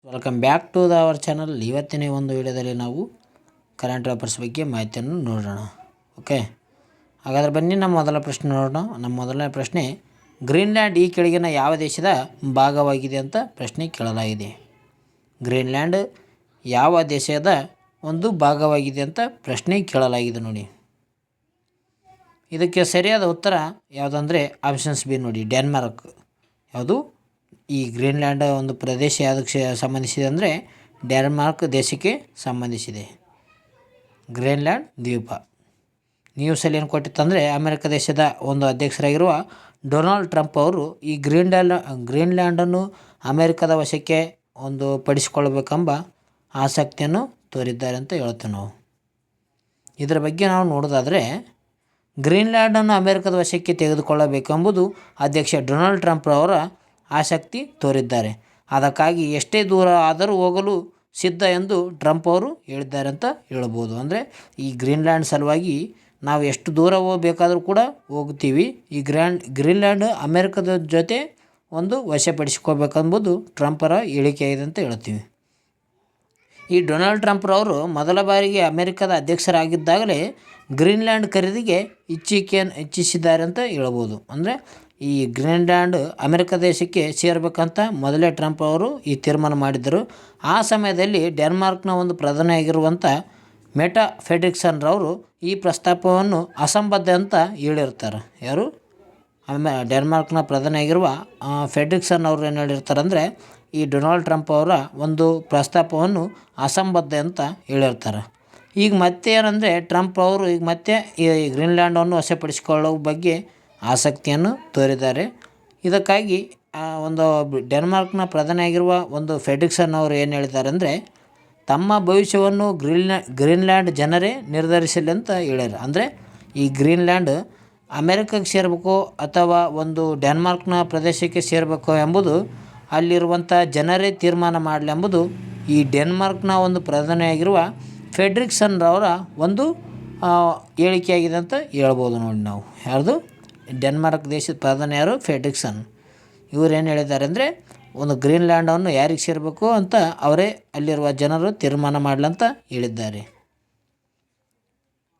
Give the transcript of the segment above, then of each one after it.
Welcome back to our channel. ಇವತ್ತಿನ ಒಂದು ವಿಡಿಯೋದಲ್ಲಿ ನಾವು ಕರೆಂಟ್ ಅಫೇರ್ಸ್ ಬಗ್ಗೆ ಮಾಹಿತಿಯನ್ನು ನೋಡೋಣ. ಓಕೆ, ಹಾಗಾದರೆ ಬನ್ನಿ ನಮ್ಮ ಮೊದಲ ಪ್ರಶ್ನೆ ನೋಡೋಣ. ನಮ್ಮ ಮೊದಲನೇ ಪ್ರಶ್ನೆ, ಗ್ರೀನ್ಲ್ಯಾಂಡ್ ಈ ಕೆಳಗಿನ ಯಾವ ದೇಶದ ಭಾಗವಾಗಿದೆ ಅಂತ ಪ್ರಶ್ನೆ ಕೇಳಲಾಗಿದೆ. ಗ್ರೀನ್ಲ್ಯಾಂಡ್ ಯಾವ ದೇಶದ ಒಂದು ಭಾಗವಾಗಿದೆ ಅಂತ ಪ್ರಶ್ನೆ ಕೇಳಲಾಗಿದೆ ನೋಡಿ. ಇದಕ್ಕೆ ಸರಿಯಾದ ಉತ್ತರ ಯಾವುದಂದರೆ ಆಪ್ಷನ್ಸ್ ಬಿ ನೋಡಿ, ಡೆನ್ಮಾರ್ಕ್. ಯಾವುದು ಈ ಗ್ರೀನ್ಲ್ಯಾಂಡ್ ಒಂದು ಪ್ರದೇಶ ಯಾವುದಕ್ಕೆ ಸಂಬಂಧಿಸಿದೆ ಅಂದರೆ ಡೆನ್ಮಾರ್ಕ್ ದೇಶಕ್ಕೆ ಸಂಬಂಧಿಸಿದೆ. ಗ್ರೀನ್ಲ್ಯಾಂಡ್ ದ್ವೀಪ. ನ್ಯೂಸಲ್ಲಿ ಏನು ಕೊಟ್ಟಿತ್ತಂದರೆ ಅಮೆರಿಕ ದೇಶದ ಒಂದು ಅಧ್ಯಕ್ಷರಾಗಿರುವ ಡೊನಾಲ್ಡ್ ಟ್ರಂಪ್ ಅವರು ಈ ಗ್ರೀನ್ಲ್ಯಾಂಡನ್ನು ಅಮೆರಿಕದ ವಶಕ್ಕೆ ಒಂದು ಪಡಿಸಿಕೊಳ್ಳಬೇಕೆಂಬ ಆಸಕ್ತಿಯನ್ನು ತೋರಿದ್ದಾರೆ ಅಂತ ಹೇಳ್ತೇವೆ ನಾವು. ಇದರ ಬಗ್ಗೆ ನಾವು ನೋಡೋದಾದರೆ ಗ್ರೀನ್ಲ್ಯಾಂಡನ್ನು ಅಮೆರಿಕದ ವಶಕ್ಕೆ ತೆಗೆದುಕೊಳ್ಳಬೇಕೆಂಬುದು ಅಧ್ಯಕ್ಷ ಡೊನಾಲ್ಡ್ ಟ್ರಂಪ್ ಅವರ ಆಸಕ್ತಿ ತೋರಿದ್ದಾರೆ. ಅದಕ್ಕಾಗಿ ಎಷ್ಟೇ ದೂರ ಆದರೂ ಹೋಗಲು ಸಿದ್ಧ ಎಂದು ಟ್ರಂಪ್ ಅವರು ಹೇಳಿದ್ದಾರೆ ಅಂತ ಹೇಳ್ಬೋದು. ಅಂದರೆ ಈ ಗ್ರೀನ್ಲ್ಯಾಂಡ್ ಸಲುವಾಗಿ ನಾವು ಎಷ್ಟು ದೂರ ಹೋಗಬೇಕಾದರೂ ಕೂಡ ಹೋಗ್ತೀವಿ. ಈ ಗ್ರೀನ್ಲ್ಯಾಂಡ್ ಅಮೆರಿಕದ ಜೊತೆ ಒಂದು ವಶಪಡಿಸಿಕೋಬೇಕೆಂಬುದು ಟ್ರಂಪರ ಹೇಳಿಕೆಯಾಗಿದೆ ಅಂತ ಹೇಳ್ತೀವಿ. ಈ ಡೊನಾಲ್ಡ್ ಟ್ರಂಪ್ರವರು ಮೊದಲ ಬಾರಿಗೆ ಅಮೆರಿಕದ ಅಧ್ಯಕ್ಷರಾಗಿದ್ದಾಗಲೇ ಗ್ರೀನ್ಲ್ಯಾಂಡ್ ಖರೀದಿಗೆ ಇಚ್ಛಿಸಿದ್ದಾರೆ ಅಂತ ಹೇಳ್ಬೋದು. ಅಂದರೆ ಈ ಗ್ರೀನ್ಲ್ಯಾಂಡ್ ಅಮೆರಿಕ ದೇಶಕ್ಕೆ ಸೇರಬೇಕಂತ ಮೊದಲೇ ಟ್ರಂಪ್ ಅವರು ಈ ತೀರ್ಮಾನ ಮಾಡಿದ್ದರು. ಆ ಸಮಯದಲ್ಲಿ ಡೆನ್ಮಾರ್ಕ್ನ ಒಂದು ಪ್ರಧಾನಿಯಾಗಿರುವಂಥ ಮೆಟಾ ಫೆಡ್ರಿಕ್ಸನ್ ರವರು ಈ ಪ್ರಸ್ತಾಪವನ್ನು ಅಸಂಬದ್ಧ ಅಂತ ಹೇಳಿರ್ತಾರೆ. ಯಾರು ಡೆನ್ಮಾರ್ಕ್ನ ಪ್ರಧಾನಿಯಾಗಿರುವ ಫೆಡ್ರಿಕ್ಸನ್ ಅವರು ಏನು ಹೇಳಿರ್ತಾರೆ ಅಂದರೆ ಈ ಡೊನಾಲ್ಡ್ ಟ್ರಂಪ್ ಅವರ ಒಂದು ಪ್ರಸ್ತಾಪವನ್ನು ಅಸಂಬದ್ಧ ಅಂತ ಹೇಳಿರ್ತಾರೆ. ಈಗ ಮತ್ತೆ ಏನಂದರೆ ಟ್ರಂಪ್ ಅವರು ಈಗ ಮತ್ತೆ ಈ ಗ್ರೀನ್ಲ್ಯಾಂಡನ್ನು ವಶಪಡಿಸಿಕೊಳ್ಳೋ ಬಗ್ಗೆ ಆಸಕ್ತಿಯನ್ನು ತೋರಿದ್ದಾರೆ. ಇದಕ್ಕಾಗಿ ಒಂದು ಡೆನ್ಮಾರ್ಕ್ನ ಪ್ರಧಾನಿಯಾಗಿರುವ ಒಂದು ಫೆಡ್ರಿಕ್ಸನ್ ಅವರು ಏನು ಹೇಳಿದ್ದಾರೆ ಅಂದರೆ ತಮ್ಮ ಭವಿಷ್ಯವನ್ನು ಗ್ರೀನ್ಲ್ಯಾಂಡ್ ಜನರೇ ನಿರ್ಧರಿಸಲಿ ಅಂತ ಹೇಳ್ಯಾರ. ಅಂದರೆ ಈ ಗ್ರೀನ್ಲ್ಯಾಂಡ್ ಅಮೆರಿಕಕ್ಕೆ ಸೇರಬೇಕು ಅಥವಾ ಒಂದು ಡೆನ್ಮಾರ್ಕ್ನ ಪ್ರದೇಶಕ್ಕೆ ಸೇರಬೇಕು ಎಂಬುದು ಅಲ್ಲಿರುವಂಥ ಜನರೇ ತೀರ್ಮಾನ ಮಾಡಲಿ ಎಂಬುದು ಈ ಡೆನ್ಮಾರ್ಕ್ನ ಒಂದು ಪ್ರಧಾನಿಯಾಗಿರುವ ಫೆಡ್ರಿಕ್ಸನ್ ರವರ ಒಂದು ಹೇಳಿಕೆಯಾಗಿದೆ ಅಂತ ಹೇಳ್ಬೋದು ನೋಡಿ ನಾವು. ಯಾರ್ದು ಡೆನ್ಮಾರ್ಕ್ ದೇಶದ ಪ್ರಧಾನಿ ಯಾರು ಫೆಡ್ರಿಕ್ಸನ್. ಇವರು ಏನು ಹೇಳಿದ್ದಾರೆ ಅಂದರೆ ಒಂದು ಗ್ರೀನ್ಲ್ಯಾಂಡನ್ನು ಯಾರಿಗೆ ಸೇರಬೇಕು ಅಂತ ಅವರೇ ಅಲ್ಲಿರುವ ಜನರು ತೀರ್ಮಾನ ಮಾಡಲಂತ ಹೇಳಿದ್ದಾರೆ.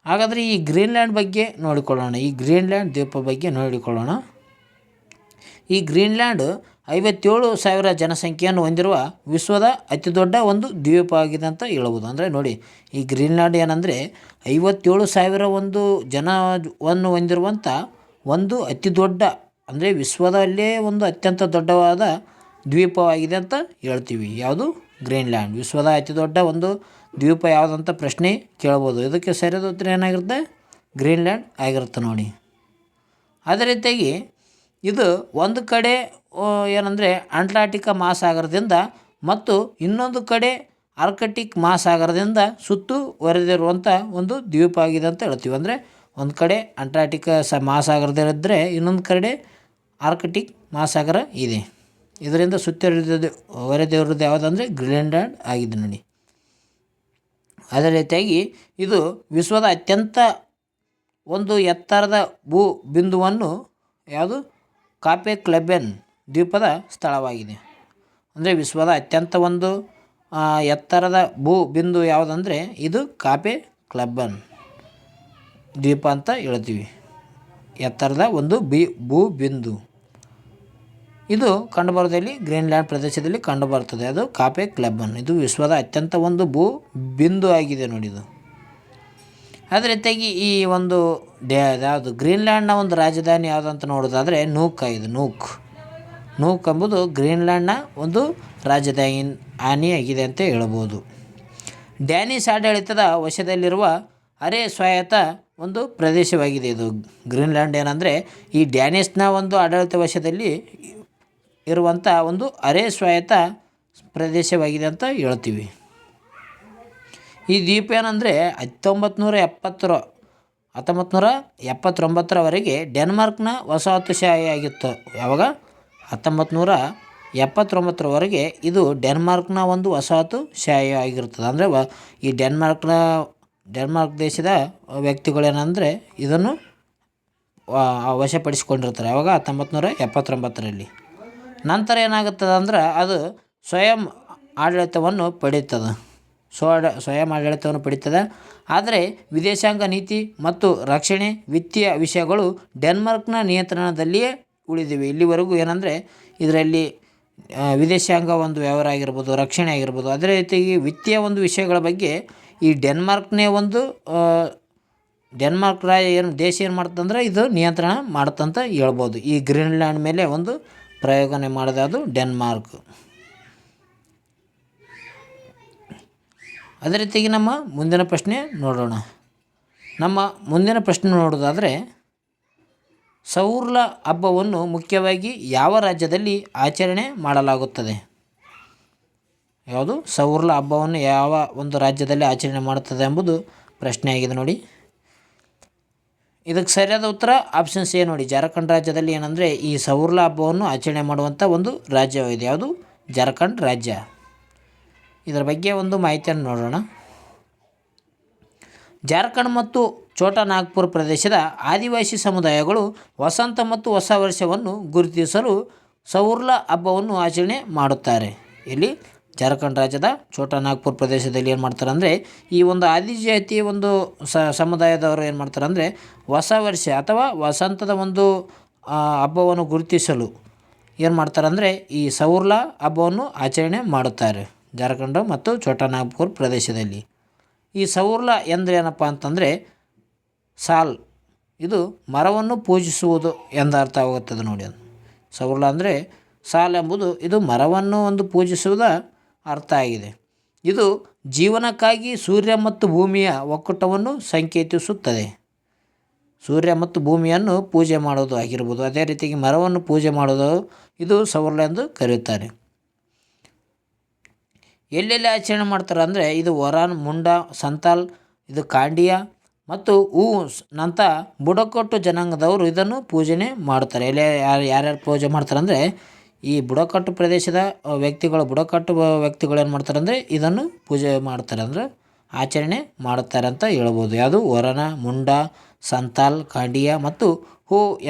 ಹಾಗಾದರೆ ಈ ಗ್ರೀನ್ಲ್ಯಾಂಡ್ ಬಗ್ಗೆ ನೋಡಿಕೊಳ್ಳೋಣ. ಈ ಗ್ರೀನ್ಲ್ಯಾಂಡ್ ದ್ವೀಪ ಬಗ್ಗೆ ನೋಡಿಕೊಳ್ಳೋಣ. ಈ ಗ್ರೀನ್ಲ್ಯಾಂಡ್ 57,000 ಜನಸಂಖ್ಯೆಯನ್ನು ಹೊಂದಿರುವ ವಿಶ್ವದ ಅತಿ ದೊಡ್ಡ ಒಂದು ದ್ವೀಪ ಆಗಿದೆ ಅಂತ ಹೇಳ್ಬೋದು. ಅಂದರೆ ನೋಡಿ ಈ ಗ್ರೀನ್ಲ್ಯಾಂಡ್ ಏನಂದರೆ 57,000 ಒಂದು ಜನವನ್ನು ಹೊಂದಿರುವಂಥ ಒಂದು ಅತಿ ದೊಡ್ಡ, ಅಂದರೆ ವಿಶ್ವದಲ್ಲೇ ಒಂದು ಅತ್ಯಂತ ದೊಡ್ಡವಾದ ದ್ವೀಪವಾಗಿದೆ ಅಂತ ಹೇಳ್ತೀವಿ. ಯಾವುದು ಗ್ರೀನ್ಲ್ಯಾಂಡ್. ವಿಶ್ವದ ಅತಿ ದೊಡ್ಡ ಒಂದು ದ್ವೀಪ ಯಾವುದಂತ ಪ್ರಶ್ನೆ ಕೇಳ್ಬೋದು. ಇದಕ್ಕೆ ಸರಿಯಾದ ಉತ್ತರ ಏನಾಗಿರುತ್ತೆ? ಗ್ರೀನ್ಲ್ಯಾಂಡ್ ಆಗಿರುತ್ತೆ ನೋಡಿ. ಅದೇ ರೀತಿಯಾಗಿ ಇದು ಒಂದು ಕಡೆ ಏನಂದರೆ ಅಂಟಾರ್ಟಿಕಾ ಮಹಾಸಾಗರದಿಂದ ಮತ್ತು ಇನ್ನೊಂದು ಕಡೆ ಆರ್ಕಟಿಕ್ ಮಹಾಸಾಗರದಿಂದ ಸುತ್ತುವರೆದಿರುವಂಥ ಒಂದು ದ್ವೀಪ ಆಗಿದೆ ಅಂತ ಹೇಳ್ತೀವಿ. ಅಂದರೆ ಒಂದು ಕಡೆ ಅಂಟಾರ್ಟಿಕಾ ಮಹಾಸಾಗರದಲ್ಲಿದ್ದರೆ ಇನ್ನೊಂದು ಕಡೆ ಆರ್ಕಟಿಕ್ ಮಹಾಸಾಗರ ಇದೆ. ಇದರಿಂದ ಸುತ್ತುವರೆದಿರೋದು ಯಾವುದಂದರೆ ಗ್ರೀನ್ಲ್ಯಾಂಡ್ ಆಗಿದೆ ನೋಡಿ. ಅದೇ ರೀತಿಯಾಗಿ ಇದು ವಿಶ್ವದ ಅತ್ಯಂತ ಒಂದು ಎತ್ತರದ ಭೂ ಬಿಂದುವನ್ನು ಯಾವುದು ಕಾಪೆ ಕ್ಲೆಬೆನ್ ದ್ವೀಪದ ಸ್ಥಳವಾಗಿದೆ. ಅಂದರೆ ವಿಶ್ವದ ಅತ್ಯಂತ ಒಂದು ಎತ್ತರದ ಭೂ ಬಿಂದು ಯಾವುದಂದರೆ ಇದು ಕಾಪೆ ಕ್ಲೆಬೆನ್ ದ್ವೀಪ ಅಂತ ಹೇಳ್ತೀವಿ. ಎತ್ತರದ ಒಂದು ಭೂ ಬಿಂದು ಇದು ಕಂಡುಬರೋದಲ್ಲಿ ಗ್ರೀನ್ಲ್ಯಾಂಡ್ ಪ್ರದೇಶದಲ್ಲಿ ಕಂಡುಬರುತ್ತದೆ. ಅದು ಕಾಪೆ ಕ್ಲೆಬೆನ್. ಇದು ವಿಶ್ವದ ಅತ್ಯಂತ ಒಂದು ಭೂ ಬಿಂದು ಆಗಿದೆ ನೋಡಿ ಇದು. ಅದೇ ರೀತಿಯಾಗಿ ಈ ಒಂದು ಯಾವುದು ಗ್ರೀನ್ಲ್ಯಾಂಡ್ನ ಒಂದು ರಾಜಧಾನಿ ಯಾವುದಂತ ನೋಡೋದಾದರೆ ನೂಕ್ ಆಗಿದೆ. ನೂಕ್ ಎಂಬುದು ಗ್ರೀನ್ಲ್ಯಾಂಡ್ನ ಒಂದು ರಾಜಧಾನಿ ಆಗಿದೆ ಅಂತ ಹೇಳ್ಬೋದು. ಡ್ಯಾನಿಷ್ ಆಡಳಿತದ ವಶದಲ್ಲಿರುವ ಅರೆ ಸ್ವಾಯತ್ತ ಒಂದು ಪ್ರದೇಶವಾಗಿದೆ ಇದು ಗ್ರೀನ್ಲ್ಯಾಂಡ್. ಏನಂದರೆ ಈ ಡ್ಯಾನಿಷ್ನ ಒಂದು ಆಡಳಿತ ವಶದಲ್ಲಿ ಇರುವಂಥ ಒಂದು ಅರೆ ಸ್ವಾಯತ್ತ ಪ್ರದೇಶವಾಗಿದೆ ಅಂತ ಹೇಳ್ತೀವಿ. ಈ ದ್ವೀಪ ಏನಂದರೆ 1979ರವರೆಗೆ ಡೆನ್ಮಾರ್ಕ್ನ ವಸಾಹತುಶಾಹಿಯಾಗಿತ್ತು. ಯಾವಾಗ 1979ರವರೆಗೆ ಇದು ಡೆನ್ಮಾರ್ಕ್ನ ಒಂದು ವಸಾಹತುಶಾಹಿ ಆಗಿರ್ತದೆ. ಅಂದರೆ ಈ ಡೆನ್ಮಾರ್ಕ್ ದೇಶದ ವ್ಯಕ್ತಿಗಳೇನೆಂದರೆ ಇದನ್ನು ವಶಪಡಿಸಿಕೊಂಡಿರ್ತಾರೆ. ಯಾವಾಗ 1979ರಲ್ಲಿ. ನಂತರ ಏನಾಗುತ್ತದೆ ಅಂದ್ರೆ ಅದು ಸ್ವಯಂ ಆಡಳಿತವನ್ನು ಪಡೆಯುತ್ತದೆ. ಸ್ವಯಂ ಆಡಳಿತವನ್ನು ಪಡೀತದೆ. ಆದರೆ ವಿದೇಶಾಂಗ ನೀತಿ ಮತ್ತು ರಕ್ಷಣೆ ವಿತ್ತೀಯ ವಿಷಯಗಳು ಡೆನ್ಮಾರ್ಕ್ನ ನಿಯಂತ್ರಣದಲ್ಲಿಯೇ ಉಳಿದಿವೆ. ಇಲ್ಲಿವರೆಗೂ ಏನಂದರೆ ಇದರಲ್ಲಿ ವಿದೇಶಾಂಗ ಒಂದು ವ್ಯವಹಾರ ಆಗಿರ್ಬೋದು, ರಕ್ಷಣೆ ಆಗಿರ್ಬೋದು, ಅದೇ ರೀತಿಯಾಗಿ ವಿತ್ತೀಯ ಒಂದು ವಿಷಯಗಳ ಬಗ್ಗೆ ಈ ಡೆನ್ಮಾರ್ಕ್ನೇ ಒಂದು ಡೆನ್ಮಾರ್ಕ್ ದೇಶ ಏನು ಮಾಡ್ತಂದ್ರೆ ಇದು ನಿಯಂತ್ರಣ ಮಾಡುತ್ತಂತ ಹೇಳ್ಬೋದು. ಈ ಗ್ರೀನ್ಲ್ಯಾಂಡ್ ಮೇಲೆ ಒಂದು ಪ್ರಯೋಗನೆ ಮಾಡಿದೆ ಅದು ಡೆನ್ಮಾರ್ಕ್. ಅದೇ ರೀತಿಯಾಗಿ ನಮ್ಮ ಮುಂದಿನ ಪ್ರಶ್ನೆ ನೋಡೋಣ. ನಮ್ಮ ಮುಂದಿನ ಪ್ರಶ್ನೆ ನೋಡೋದಾದರೆ, ಸೌರ ಹಬ್ಬವನ್ನು ಮುಖ್ಯವಾಗಿ ಯಾವ ರಾಜ್ಯದಲ್ಲಿ ಆಚರಣೆ ಮಾಡಲಾಗುತ್ತದೆ? ಯಾವುದು ಸೌರ ಹಬ್ಬವನ್ನು ಯಾವ ಒಂದು ರಾಜ್ಯದಲ್ಲಿ ಆಚರಣೆ ಮಾಡುತ್ತದೆ ಎಂಬುದು ಪ್ರಶ್ನೆ ಆಗಿದೆ ನೋಡಿ. ಇದಕ್ಕೆ ಸರಿಯಾದ ಉತ್ತರ ಆಪ್ಷನ್ ಸಿ ನೋಡಿ. ಜಾರ್ಖಂಡ್ ರಾಜ್ಯದಲ್ಲಿ ಏನಂದರೆ ಈ ಸೌರ ಹಬ್ಬವನ್ನು ಆಚರಣೆ ಮಾಡುವಂಥ ಒಂದು ರಾಜ್ಯವಿದೆ. ಯಾವುದು? ಜಾರ್ಖಂಡ್ ರಾಜ್ಯ. ಇದರ ಬಗ್ಗೆ ಒಂದು ಮಾಹಿತಿಯನ್ನು ನೋಡೋಣ. ಜಾರ್ಖಂಡ್ ಮತ್ತು ಛೋಟಾ ನಾಗ್ಪುರ್ ಪ್ರದೇಶದ ಆದಿವಾಸಿ ಸಮುದಾಯಗಳು ವಸಂತ ಮತ್ತು ಹೊಸ ವರ್ಷವನ್ನು ಗುರುತಿಸಲು ಸೌರ ಹಬ್ಬವನ್ನು ಆಚರಣೆ ಮಾಡುತ್ತಾರೆ. ಇಲ್ಲಿ ಜಾರ್ಖಂಡ್ ರಾಜ್ಯದ ಛೋಟಾ ನಾಗ್ಪುರ್ ಪ್ರದೇಶದಲ್ಲಿ ಏನು ಮಾಡ್ತಾರೆ ಅಂದರೆ ಈ ಒಂದು ಆದಿಜಾತಿ ಒಂದು ಸಮುದಾಯದವರು ಏನು ಮಾಡ್ತಾರೆ ಅಂದರೆ ಹೊಸ ವರ್ಷ ಅಥವಾ ವಸಂತದ ಒಂದು ಹಬ್ಬವನ್ನು ಗುರುತಿಸಲು ಏನು ಮಾಡ್ತಾರೆ ಅಂದರೆ ಈ ಸೌರ ಹಬ್ಬವನ್ನು ಆಚರಣೆ ಮಾಡುತ್ತಾರೆ ಜಾರ್ಖಂಡ್ ಮತ್ತು ಛೋಟಾ ನಾಗ್ಪುರ್ ಪ್ರದೇಶದಲ್ಲಿ. ಈ ಸೌರ ಎಂದರೇನಪ್ಪ ಅಂತಂದರೆ ಸಾಲ್, ಇದು ಮರವನ್ನು ಪೂಜಿಸುವುದು ಎಂದು ಅರ್ಥವಾಗುತ್ತದೆ ನೋಡಿ. ಅದು ಸೌರ ಅಂದರೆ ಸಾಲ್ ಎಂಬುದು ಇದು ಮರವನ್ನು ಒಂದು ಪೂಜಿಸುವುದ ಅರ್ಥ ಆಗಿದೆ. ಇದು ಜೀವನಕ್ಕಾಗಿ ಸೂರ್ಯ ಮತ್ತು ಭೂಮಿಯ ಒಕ್ಕೂಟವನ್ನು ಸಂಕೇತಿಸುತ್ತದೆ. ಸೂರ್ಯ ಮತ್ತು ಭೂಮಿಯನ್ನು ಪೂಜೆ ಮಾಡೋದು ಆಗಿರ್ಬೋದು, ಅದೇ ರೀತಿಯಾಗಿ ಮರವನ್ನು ಪೂಜೆ ಮಾಡೋದು ಇದು ಸೌರ ಎಂದು ಕರೆಯುತ್ತಾರೆ. ಎಲ್ಲೆಲ್ಲಿ ಆಚರಣೆ ಮಾಡ್ತಾರೆ ಅಂದರೆ ಇದು ವರಾನ್, ಮುಂಡಾ, ಸಂತಾಲ್, ಇದು ಕಾಂಡಿಯಾ ಮತ್ತು ನಂತ ಬುಡಕಟ್ಟು ಜನಾಂಗದವರು ಇದನ್ನು ಪೂಜನೆ ಮಾಡ್ತಾರೆ. ಯಾರ್ಯಾರು ಪೂಜೆ ಮಾಡ್ತಾರೆ ಅಂದರೆ ಈ ಬುಡಕಟ್ಟು ಪ್ರದೇಶದ ಬುಡಕಟ್ಟು ವ್ಯಕ್ತಿಗಳು ಏನು ಮಾಡ್ತಾರೆ ಅಂದರೆ ಇದನ್ನು ಪೂಜೆ ಮಾಡ್ತಾರೆ, ಅಂದರೆ ಆಚರಣೆ ಮಾಡುತ್ತಾರೆ ಅಂತ ಹೇಳ್ಬೋದು. ಯಾವುದು? ವರನ, ಮುಂಡಾ, ಸಂತಾಲ್, ಕಾಂಡಿಯಾ ಮತ್ತು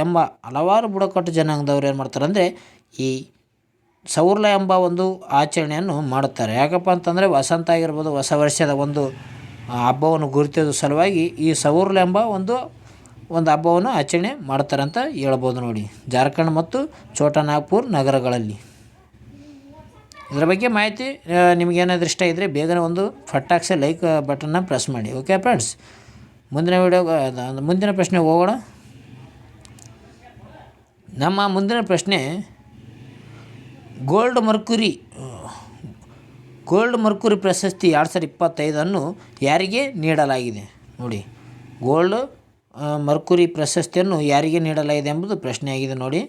ಎಂಬ ಹಲವಾರು ಬುಡಕಟ್ಟು ಜನಾಂಗದವರು ಏನು ಮಾಡ್ತಾರೆ ಅಂದರೆ ಈ ಸೌರ ಎಂಬ ಒಂದು ಆಚರಣೆಯನ್ನು ಮಾಡುತ್ತಾರೆ. ಯಾಕಪ್ಪ ಅಂತಂದರೆ ವಸಂತ ಆಗಿರ್ಬೋದು, ಹೊಸ ವರ್ಷದ ಒಂದು ಹಬ್ಬವನ್ನು ಗುರುತಿಸೋ ಸಲುವಾಗಿ ಈ ಸೌರ ಎಂಬ ಒಂದು ಹಬ್ಬವನ್ನು ಆಚರಣೆ ಮಾಡ್ತಾರೆ ಅಂತ ಹೇಳ್ಬೋದು ನೋಡಿ, ಜಾರ್ಖಂಡ್ ಮತ್ತು ಛೋಟಾ ನಾಗ್ಪುರ್ ನಗರಗಳಲ್ಲಿ. ಇದರ ಬಗ್ಗೆ ಮಾಹಿತಿ ನಿಮಗೇನಾದರೂ ಇಷ್ಟ ಇದ್ದರೆ ಬೇಗನೆ ಒಂದು ಫಟ್ಟಾಕ್ಸೆ ಲೈಕ್ ಬಟನ್ನ ಪ್ರೆಸ್ ಮಾಡಿ. ಓಕೆ ಫ್ರೆಂಡ್ಸ್, ಮುಂದಿನ ಪ್ರಶ್ನೆ ಹೋಗೋಣ. ನಮ್ಮ ಮುಂದಿನ ಪ್ರಶ್ನೆ ಗೋಲ್ಡ್ ಮರ್ಕ್ಯುರಿ ಪ್ರಶಸ್ತಿ 2025 ಯಾರಿಗೆ ನೀಡಲಾಗಿದೆ ನೋಡಿ. ಗೋಲ್ಡ್ ಮರ್ಕ್ಯುರಿ ಪ್ರಶಸ್ತಿಯನ್ನು ಯಾರಿಗೆ ನೀಡಲಾಗಿದೆ ಎಂಬುದು ಪ್ರಶ್ನೆಯಾಗಿದೆ ನೋಡಿ.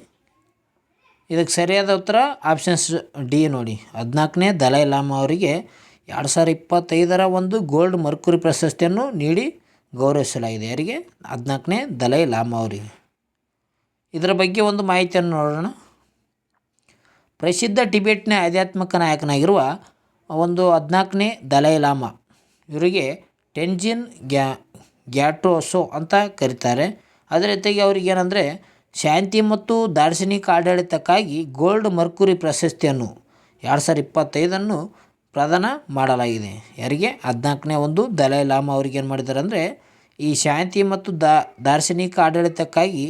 ಇದಕ್ಕೆ ಸರಿಯಾದ ಉತ್ತರ ಆಪ್ಷನ್ಸ್ ಡಿ ನೋಡಿ. 14ನೇ ದಲೈ ಲಾಮಾ ಅವರಿಗೆ 2025 ಒಂದು ಗೋಲ್ಡ್ ಮರ್ಕ್ಯುರಿ ಪ್ರಶಸ್ತಿಯನ್ನು ನೀಡಿ ಗೌರವಿಸಲಾಗಿದೆ. ಯಾರಿಗೆ? 14ನೇ ದಲೈ ಲಾಮಾ ಅವರಿಗೆ. ಇದರ ಬಗ್ಗೆ ಒಂದು ಮಾಹಿತಿಯನ್ನು ನೋಡೋಣ. ಪ್ರಸಿದ್ಧ ಟಿಬೆಟ್ನ ಆಧ್ಯಾತ್ಮಿಕ ನಾಯಕನಾಗಿರುವ ಒಂದು 14ನೇ ದಲೈ ಲಾಮಾ ಇವರಿಗೆ ಟೆಂಜಿನ್ ಗ್ಯಾಟ್ರೋಸೋ ಅಂತ ಕರೀತಾರೆ. ಅದೇ ರೀತಿಯಾಗಿ ಅವ್ರಿಗೆ ಏನಂದರೆ ಶಾಂತಿ ಮತ್ತು ದಾರ್ಶನಿಕ ಆಡಳಿತಕ್ಕಾಗಿ ಗೋಲ್ಡ್ ಮರ್ಕ್ಯುರಿ ಪ್ರಶಸ್ತಿಯನ್ನು 2025 ಪ್ರದಾನ ಮಾಡಲಾಗಿದೆ. ಯಾರಿಗೆ? 14ನೇ ಒಂದು ದಲೈ ಲಾಮಾ ಅವ್ರಿಗೆ ಏನು ಮಾಡಿದ್ದಾರೆ ಅಂದರೆ ಈ ಶಾಂತಿ ಮತ್ತು ದಾರ್ಶನಿಕ ಆಡಳಿತಕ್ಕಾಗಿ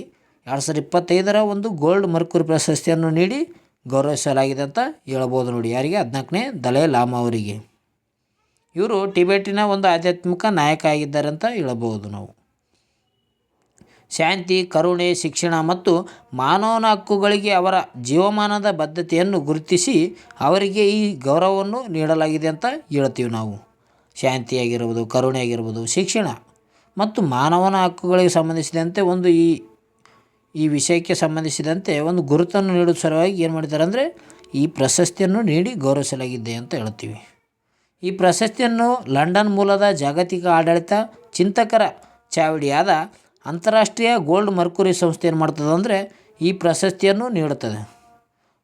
2025 ಒಂದು ಗೋಲ್ಡ್ ಮರ್ಕ್ಯುರಿ ಪ್ರಶಸ್ತಿಯನ್ನು ನೀಡಿ ಗೌರವಿಸಲಾಗಿದೆ ಅಂತ ಹೇಳ್ಬೋದು ನೋಡಿ. ಯಾರಿಗೆ? 14ನೇ ದಲೈ ಲಾಮಾ ಅವರಿಗೆ. ಇವರು ಟಿಬೆಟಿನ ಒಂದು ಆಧ್ಯಾತ್ಮಿಕ ನಾಯಕ ಆಗಿದ್ದಾರೆ ಅಂತ ಹೇಳ್ಬೋದು ನಾವು. ಶಾಂತಿ, ಕರುಣೆ, ಶಿಕ್ಷಣ ಮತ್ತು ಮಾನವನ ಹಕ್ಕುಗಳಿಗೆ ಅವರ ಜೀವಮಾನದ ಬದ್ಧತೆಯನ್ನು ಗುರುತಿಸಿ ಅವರಿಗೆ ಈ ಗೌರವವನ್ನು ನೀಡಲಾಗಿದೆ ಅಂತ ಹೇಳ್ತೀವಿ ನಾವು. ಶಾಂತಿ ಆಗಿರ್ಬೋದು, ಕರುಣೆ ಆಗಿರ್ಬೋದು, ಶಿಕ್ಷಣ ಮತ್ತು ಮಾನವನ ಹಕ್ಕುಗಳಿಗೆ ಸಂಬಂಧಿಸಿದಂತೆ ಒಂದು ಈ ವಿಷಯಕ್ಕೆ ಸಂಬಂಧಿಸಿದಂತೆ ಒಂದು ಗುರುತನ್ನು ನೀಡುವ ಸಲುವಾಗಿ ಏನು ಮಾಡಿದ್ದಾರೆ ಅಂದರೆ ಈ ಪ್ರಶಸ್ತಿಯನ್ನು ನೀಡಿ ಗೌರವಿಸಲಾಗಿದೆ ಅಂತ ಹೇಳ್ತೀವಿ. ಈ ಪ್ರಶಸ್ತಿಯನ್ನು ಲಂಡನ್ ಮೂಲದ ಜಾಗತಿಕ ಆಡಳಿತ ಚಿಂತಕರ ಚಾವಡಿಯಾದ ಅಂತಾರಾಷ್ಟ್ರೀಯ ಗೋಲ್ಡ್ ಮರ್ಕ್ಯುರಿ ಸಂಸ್ಥೆ ಏನು ಮಾಡ್ತದೆ ಅಂದರೆ ಈ ಪ್ರಶಸ್ತಿಯನ್ನು ನೀಡುತ್ತದೆ.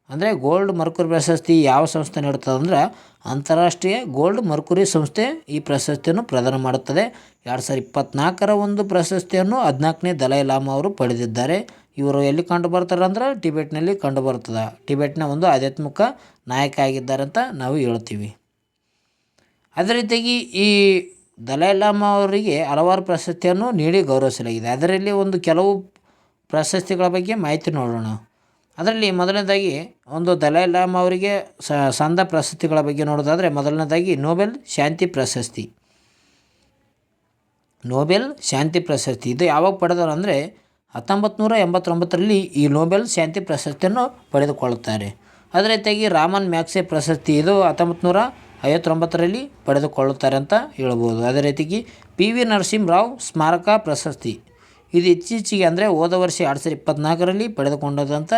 ಅಂದರೆ ಗೋಲ್ಡ್ ಮರ್ಕ್ಯುರಿ ಪ್ರಶಸ್ತಿ ಯಾವ ಸಂಸ್ಥೆ ನೀಡುತ್ತದೆ ಅಂದರೆ ಅಂತಾರಾಷ್ಟ್ರೀಯ ಗೋಲ್ಡ್ ಮರ್ಕ್ಯುರಿ ಸಂಸ್ಥೆ ಈ ಪ್ರಶಸ್ತಿಯನ್ನು ಪ್ರದಾನ ಮಾಡುತ್ತದೆ. 2024 ಒಂದು ಪ್ರಶಸ್ತಿಯನ್ನು 14ನೇ ದಲೈ ಲಾಮಾ ಅವರು ಪಡೆದಿದ್ದಾರೆ. ಇವರು ಎಲ್ಲಿ ಕಂಡು ಬರ್ತಾರೆ ಅಂದ್ರೆ ಟಿಬೆಟ್ನಲ್ಲಿ ಕಂಡು ಬರ್ತದೆ. ಟಿಬೆಟ್ನ ಒಂದು ಆಧ್ಯಾತ್ಮಿಕ ನಾಯಕ ಆಗಿದ್ದಾರೆ ಅಂತ ನಾವು ಹೇಳ್ತೀವಿ. ಅದೇ ರೀತಿಯಾಗಿ ಈ ದಲೈ ಲಾಮಾ ಅವರಿಗೆ ಹಲವಾರು ಪ್ರಶಸ್ತಿಯನ್ನು ನೀಡಿ ಗೌರವಿಸಲಾಗಿದೆ. ಅದರಲ್ಲಿ ಒಂದು ಕೆಲವು ಪ್ರಶಸ್ತಿಗಳ ಬಗ್ಗೆ ಮಾಹಿತಿ ನೋಡೋಣ. ಅದರಲ್ಲಿ ಮೊದಲನೇದಾಗಿ ಒಂದು ದಲೈ ಲಾಮಾ ಅವರಿಗೆ ಸಂದ ಪ್ರಶಸ್ತಿಗಳ ಬಗ್ಗೆ ನೋಡೋದಾದರೆ, ಮೊದಲನೇದಾಗಿ ನೊಬೆಲ್ ಶಾಂತಿ ಪ್ರಶಸ್ತಿ. ನೊಬೆಲ್ ಶಾಂತಿ ಪ್ರಶಸ್ತಿ ಇದು ಯಾವಾಗ ಪಡೆದರು ಅಂದರೆ 1989ರಲ್ಲಿ ಈ ನೊಬೆಲ್ ಶಾಂತಿ ಪ್ರಶಸ್ತಿಯನ್ನು ಪಡೆದುಕೊಳ್ಳುತ್ತಾರೆ. ಅದೇ ರೀತಿಯಾಗಿ ರಾಮನ್ ಮ್ಯಾಕ್ಸೆ ಪ್ರಶಸ್ತಿ ಇದು 1959ರಲ್ಲಿ ಪಡೆದುಕೊಳ್ಳುತ್ತಾರೆ ಅಂತ ಹೇಳ್ಬೋದು. ಅದೇ ರೀತಿಯಾಗಿ PV ನರಸಿಂಹರಾವ್ ಸ್ಮಾರಕ ಪ್ರಶಸ್ತಿ ಇದು ಇತ್ತೀಚೆಗೆ ಅಂದರೆ ಹೋದ ವರ್ಷ 2024ರಲ್ಲಿ ಪಡೆದುಕೊಂಡಂಥ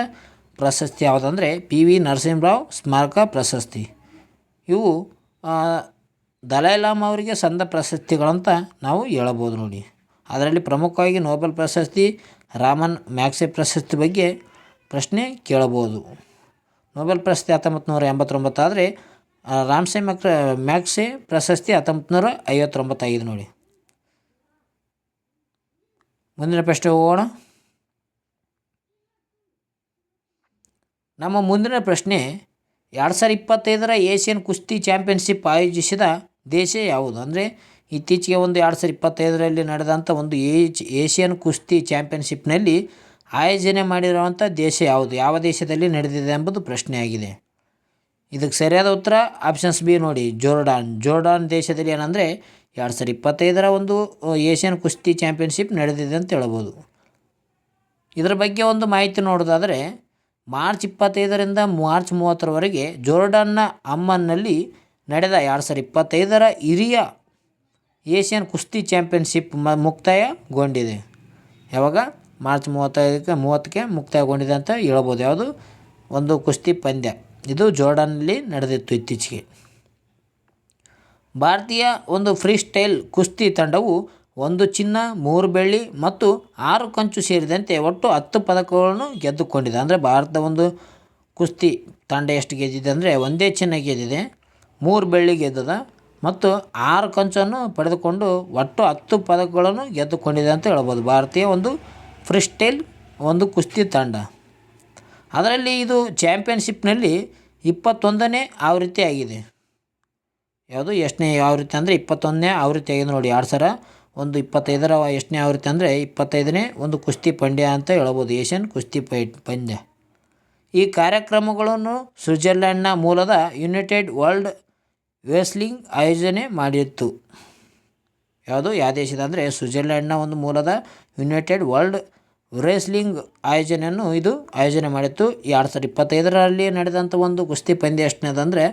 ಪ್ರಶಸ್ತಿ ಯಾವುದಂದರೆ PV ನರಸಿಂಹರಾವ್ ಸ್ಮಾರಕ ಪ್ರಶಸ್ತಿ. ಇವು ದಲೈ ಲಾಮಾ ಅವರಿಗೆ ಸಂದ ಪ್ರಶಸ್ತಿಗಳಂತ ನಾವು ಹೇಳಬೋದು ನೋಡಿ. ಅದರಲ್ಲಿ ಪ್ರಮುಖವಾಗಿ ನೊಬೆಲ್ ಪ್ರಶಸ್ತಿ, ರಾಮನ್ ಮ್ಯಾಕ್ಸೆ ಪ್ರಶಸ್ತಿ ಬಗ್ಗೆ ಪ್ರಶ್ನೆ ಕೇಳಬಹುದು. ನೊಬೆಲ್ ಪ್ರಶಸ್ತಿ 1989 ಆದರೆ ಮ್ಯಾಕ್ಸೆ ಪ್ರಶಸ್ತಿ 1959 ಆಗಿದೆ ನೋಡಿ. ಮುಂದಿನ ಪ್ರಶ್ನೆ ಹೋಗೋಣ. ನಮ್ಮ ಮುಂದಿನ ಪ್ರಶ್ನೆ 2025ರ ಏಷ್ಯನ್ ಕುಸ್ತಿ ಚಾಂಪಿಯನ್ಶಿಪ್ ಆಯೋಜಿಸಿದ ದೇಶ ಯಾವುದು? ಅಂದರೆ ಇತ್ತೀಚೆಗೆ ಒಂದು 2025ರಲ್ಲಿ ನಡೆದಂಥ ಒಂದು ಏಷ್ಯನ್ ಕುಸ್ತಿ ಚಾಂಪಿಯನ್ಶಿಪ್ನಲ್ಲಿ ಆಯೋಜನೆ ಮಾಡಿರುವಂಥ ದೇಶ ಯಾವುದು? ಯಾವ ದೇಶದಲ್ಲಿ ನಡೆದಿದೆ ಎಂಬುದು ಪ್ರಶ್ನೆಯಾಗಿದೆ. ಇದಕ್ಕೆ ಸರಿಯಾದ ಉತ್ತರ ಆಪ್ಷನ್ಸ್ ಬಿ ನೋಡಿ, ಜೋರ್ಡಾನ್ ದೇಶದಲ್ಲಿ ಏನಂದರೆ 2025ರ ಒಂದು ಏಷ್ಯನ್ ಕುಸ್ತಿ ಚಾಂಪಿಯನ್ಶಿಪ್ ನಡೆದಿದೆ ಅಂತ ಹೇಳ್ಬೋದು. ಇದರ ಬಗ್ಗೆ ಒಂದು ಮಾಹಿತಿ ನೋಡೋದಾದರೆ, ಮಾರ್ಚ್ 25ರಿಂದ ಮಾರ್ಚ್ 30ರವರೆಗೆ ಜೋರ್ಡಾನ್ನ ಅಮ್ಮನ್ನಲ್ಲಿ ನಡೆದ 2025ರ ಹಿರಿಯ ಏಷ್ಯನ್ ಕುಸ್ತಿ ಚಾಂಪಿಯನ್ಶಿಪ್ ಮುಕ್ತಾಯಗೊಂಡಿದೆ. ಯಾವಾಗ? ಮಾರ್ಚ್ 30ಕ್ಕೆ ಮುಕ್ತಾಯಗೊಂಡಿದೆ ಅಂತ ಹೇಳ್ಬೋದು. ಯಾವುದು? ಒಂದು ಕುಸ್ತಿ ಪಂದ್ಯ ಇದು ಜೋರ್ಡಾನ್ನಲ್ಲಿ ನಡೆದಿತ್ತು ಇತ್ತೀಚೆಗೆ. ಭಾರತೀಯ ಒಂದು ಫ್ರೀ ಸ್ಟೈಲ್ ಕುಸ್ತಿ ತಂಡವು 1 ಚಿನ್ನ, 3 ಬೆಳ್ಳಿ ಮತ್ತು 6 ಕಂಚು ಸೇರಿದಂತೆ ಒಟ್ಟು 10 ಪದಕಗಳನ್ನು ಗೆದ್ದುಕೊಂಡಿದೆ. ಅಂದರೆ ಭಾರತದ ಒಂದು ಕುಸ್ತಿ ತಂಡ ಎಷ್ಟು ಗೆದ್ದಿದೆ ಅಂದರೆ 1 ಚಿನ್ನ ಗೆದ್ದಿದೆ, 3 ಬೆಳ್ಳಿ ಗೆದ್ದದ ಮತ್ತು 6 ಕಂಚನ್ನು ಪಡೆದುಕೊಂಡು ಒಟ್ಟು 10 ಪದಕಗಳನ್ನು ಗೆದ್ದುಕೊಂಡಿದೆ ಅಂತ ಹೇಳ್ಬೋದು ಭಾರತೀಯ ಒಂದು ಫ್ರೀ ಸ್ಟೈಲ್ ಒಂದು ಕುಸ್ತಿ ತಂಡ. ಅದರಲ್ಲಿ ಇದು ಚಾಂಪಿಯನ್ಶಿಪ್ನಲ್ಲಿ 21ನೇ ಆವೃತ್ತಿ ಆಗಿದೆ. ಯಾವುದು? ಎಷ್ಟನೇ ಆವೃತ್ತಿ ಅಂದರೆ 21ನೇ ಆವೃತ್ತಿ ಆಗಿದೆ ನೋಡಿ. 2025ರ ಎಷ್ಟನೇ ಆವೃತ್ತಿ ಅಂದರೆ 25ನೇ ಒಂದು ಕುಸ್ತಿ ಪಂದ್ಯ ಅಂತ ಹೇಳ್ಬೋದು, ಏಷ್ಯನ್ ಕುಸ್ತಿ ಪಂದ್ಯ. ಈ ಕಾರ್ಯಕ್ರಮಗಳನ್ನು ಸ್ವಿಟ್ಜರ್ಲ್ಯಾಂಡ್ನ ಮೂಲದ ಯುನೈಟೆಡ್ ವರ್ಲ್ಡ್ ರೆಸ್ಲಿಂಗ್ ಆಯೋಜನೆ ಮಾಡಿತ್ತು. ಯಾವುದು? ಯಾವ ದೇಶದ ಅಂದರೆ ಸ್ವಿಟ್ಜರ್ಲ್ಯಾಂಡ್ನ ಒಂದು ಮೂಲದ ಯುನೈಟೆಡ್ ವರ್ಲ್ಡ್ ರೆಸ್ಲಿಂಗ್ ಆಯೋಜನೆಯನ್ನು ಇದು ಆಯೋಜನೆ ಮಾಡಿತ್ತು. 2025ರಲ್ಲಿ ನಡೆದಂಥ ಒಂದು ಕುಸ್ತಿ ಪಂದ್ಯ ಎಷ್ಟನೇದಂದರೆ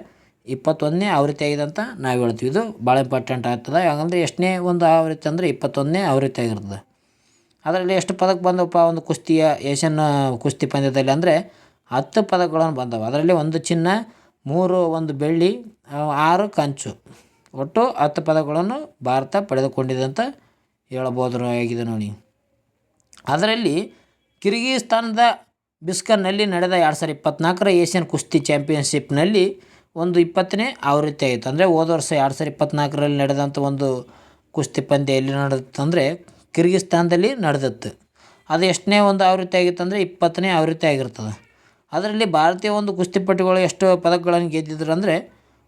21ನೇ ಆವೃತ್ತಿ ಆಗಿದೆ ಅಂತ ನಾವು ಹೇಳ್ತೀವಿ. ಇದು ಭಾಳ ಇಂಪಾರ್ಟೆಂಟ್ ಆಗ್ತದೆ. ಯಾಕಂದರೆ ಎಷ್ಟನೇ ಒಂದು ಆವೃತ್ತಿ ಅಂದರೆ 21ನೇ ಆವೃತ್ತಿ ಆಗಿರ್ತದೆ. ಅದರಲ್ಲಿ ಎಷ್ಟು ಪದಕ ಬಂದವಪ್ಪ ಒಂದು ಕುಸ್ತಿಯ ಏಷ್ಯನ್ ಕುಸ್ತಿ ಪಂದ್ಯದಲ್ಲಿ ಅಂದರೆ 10 ಪದಕಗಳನ್ನು ಬಂದವು. ಅದರಲ್ಲಿ 1 ಚಿನ್ನ, 3 ಒಂದು ಬೆಳ್ಳಿ, 6 ಕಂಚು, ಒಟ್ಟು 10 ಪದಕಗಳನ್ನು ಭಾರತ ಪಡೆದುಕೊಂಡಿದೆ ಅಂತ ಹೇಳ್ಬೋದು ಆಗಿದೆ ನೋಡಿ. ಅದರಲ್ಲಿ ಕಿರ್ಗಿಸ್ತಾನದ ಬಿಸ್ಕನ್ನಲ್ಲಿ ನಡೆದ 2024ರ ಏಷ್ಯನ್ ಕುಸ್ತಿ ಚಾಂಪಿಯನ್ಶಿಪ್ನಲ್ಲಿ ಒಂದು 20ನೇ ಆವೃತ್ತಿ ಆಯಿತು. ಅಂದರೆ ಹೋದ ವರ್ಷ 2024ರಲ್ಲಿ ನಡೆದಂಥ ಒಂದು ಕುಸ್ತಿ ಪಂದ್ಯ ಎಲ್ಲಿ ನಡೆದಿತ್ತಂದರೆ ಕಿರ್ಗಿಸ್ತಾನದಲ್ಲಿ ನಡೆದಿತ್ತು. ಅದು ಎಷ್ಟನೇ ಒಂದು ಆವೃತ್ತಿ ಆಗಿತ್ತು ಅಂದರೆ 20ನೇ ಆವೃತ್ತಿ ಆಗಿರ್ತದೆ. ಅದರಲ್ಲಿ ಭಾರತೀಯ ಒಂದು ಕುಸ್ತಿಪಟುಗಳು ಎಷ್ಟು ಪದಕಗಳನ್ನು ಗೆದ್ದಿದ್ರು ಅಂದರೆ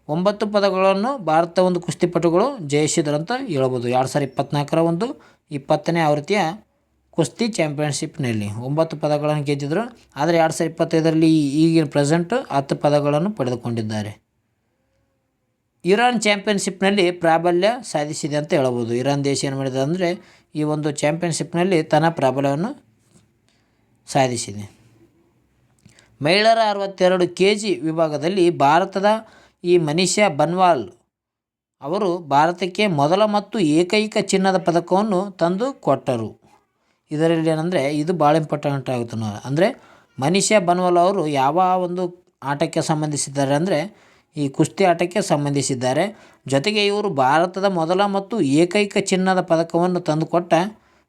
9 ಪದಕಗಳನ್ನು ಭಾರತ ಒಂದು ಕುಸ್ತಿಪಟುಗಳು ಜಯಿಸಿದ್ರು ಅಂತ ಹೇಳ್ಬೋದು. 2024ರ ಒಂದು 20ನೇ ಆವೃತ್ತಿಯ ಕುಸ್ತಿ ಚಾಂಪಿಯನ್ಶಿಪ್ನಲ್ಲಿ 9 ಪದಕಗಳನ್ನು ಗೆದ್ದಿದ್ರು. ಆದರೆ 2025ರಲ್ಲಿ ಈಗಿನ ಪ್ರೆಸೆಂಟು 10 ಪದಕಗಳನ್ನು ಪಡೆದುಕೊಂಡಿದ್ದಾರೆ. ಇರಾನ್ ಚಾಂಪಿಯನ್ಶಿಪ್ನಲ್ಲಿ ಪ್ರಾಬಲ್ಯ ಸಾಧಿಸಿದೆ ಅಂತ ಹೇಳ್ಬೋದು. ಇರಾನ್ ದೇಶ ಏನು ಮಾಡಿದೆ ಅಂದರೆ ಈ ಒಂದು ಚಾಂಪಿಯನ್ಶಿಪ್ನಲ್ಲಿ ತನ್ನ ಪ್ರಾಬಲ್ಯವನ್ನು ಸಾಧಿಸಿದೆ. ಮಹಿಳೆಯರ 62 kg ವಿಭಾಗದಲ್ಲಿ ಭಾರತದ ಈ ಮನೀಷಾ ಬನ್ವಾಲ್ ಅವರು ಭಾರತಕ್ಕೆ ಮೊದಲ ಮತ್ತು ಏಕೈಕ ಚಿನ್ನದ ಪದಕವನ್ನು ತಂದು ಕೊಟ್ಟರು. ಇದರಲ್ಲಿ ಏನಂದರೆ ಇದು ಭಾಳ ಇಂಪಾರ್ಟೆಂಟ್ ಆಗುತ್ತೆ. ಅಂದರೆ ಮನೀಷಾ ಬನ್ವಾಲ್ ಅವರು ಯಾವ ಒಂದು ಆಟಕ್ಕೆ ಸಂಬಂಧಿಸಿದ್ದಾರೆ ಅಂದರೆ ಈ ಕುಸ್ತಿ ಆಟಕ್ಕೆ ಸಂಬಂಧಿಸಿದ್ದಾರೆ. ಜೊತೆಗೆ ಇವರು ಭಾರತದ ಮೊದಲ ಮತ್ತು ಏಕೈಕ ಚಿನ್ನದ ಪದಕವನ್ನು ತಂದುಕೊಟ್ಟ